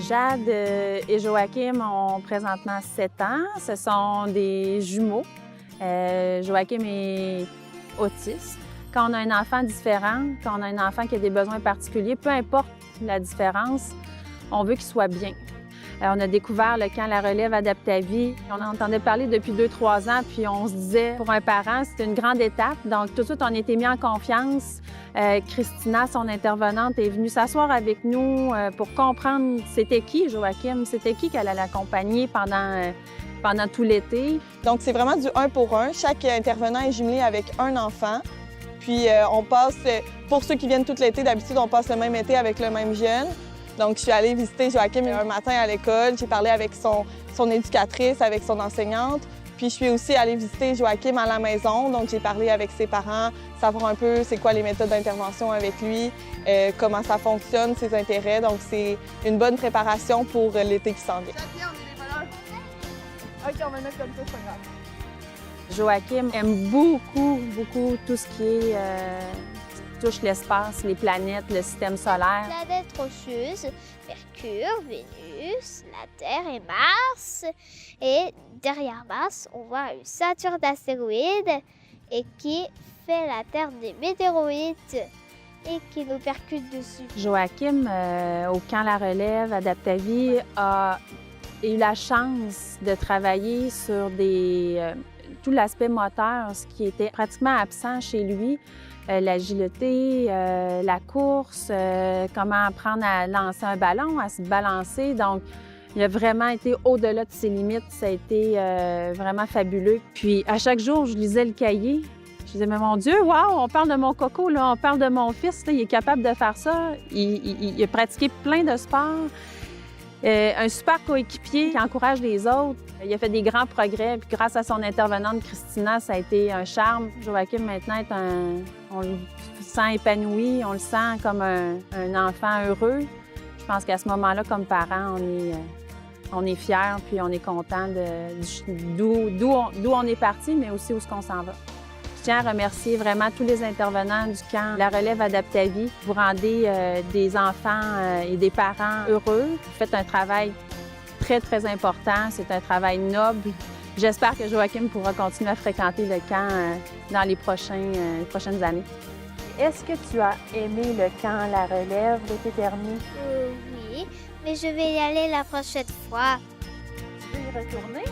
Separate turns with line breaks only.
Jade et Joachim ont présentement 7 ans. Ce sont des jumeaux. Joachim est autiste. Quand on a un enfant différent, quand on a un enfant qui a des besoins particuliers, peu importe la différence, on veut qu'il soit bien. On a découvert le camp La Relève Adaptavie. On en entendait parler depuis 2-3 ans, puis on se disait, pour un parent, c'était une grande étape. Donc, tout de suite, on a été mis en confiance. Christina, son intervenante, est venue s'asseoir avec nous pour comprendre c'était qui Joachim, c'était qui qu'elle allait accompagner pendant tout l'été.
Donc, c'est vraiment du 1 pour 1. Chaque intervenant est jumelé avec un enfant. Puis, on passe, pour ceux qui viennent tout l'été, d'habitude, on passe le même été avec le même jeune. Donc, je suis allée visiter Joachim un matin à l'école. J'ai parlé avec son éducatrice, avec son enseignante. Puis, je suis aussi allée visiter Joachim à la maison. Donc, j'ai parlé avec ses parents, savoir un peu c'est quoi les méthodes d'intervention avec lui, comment ça fonctionne, ses intérêts. Donc, c'est une bonne préparation pour l'été qui s'en vient.
OK, on va mettre comme ça, c'est pas grave.
Joachim aime beaucoup, beaucoup tout ce qui est, touche l'espace, les planètes, le système solaire.
Planètes rocheuses, Mercure, Vénus, la Terre et Mars. Et derrière Mars, on voit une ceinture d'astéroïdes et qui fait la Terre des météoroïdes et qui nous percute dessus.
Joachim, au camp La Relève Adaptavie, a eu la chance de travailler sur tout l'aspect moteur, ce qui était pratiquement absent chez lui. L'agilité, la course, comment apprendre à lancer un ballon, à se balancer. Donc, il a vraiment été au-delà de ses limites. Ça a été vraiment fabuleux. Puis, à chaque jour, je lisais le cahier. Je disais, mais mon Dieu, wow, on parle de mon coco, là, on parle de mon fils, là, il est capable de faire ça. Il a pratiqué plein de sports. Un super coéquipier qui encourage les autres. Il a fait des grands progrès. Puis grâce à son intervenante, Christina, ça a été un charme. Joachim, maintenant, on le sent épanoui, on le sent comme un enfant heureux. Je pense qu'à ce moment-là, comme parents, on est fiers puis on est content d'où on est parti, mais aussi où est-ce qu'on s'en va. Je tiens à remercier vraiment tous les intervenants du camp La Relève Adaptavie. Vous rendez des enfants et des parents heureux. Vous faites un travail très, très important. C'est un travail noble. J'espère que Joachim pourra continuer à fréquenter le camp dans les prochaines années.
Est-ce que tu as aimé le camp La Relève l'été dernier?
Oui, mais je vais y aller la prochaine fois.
Tu veux y retourner?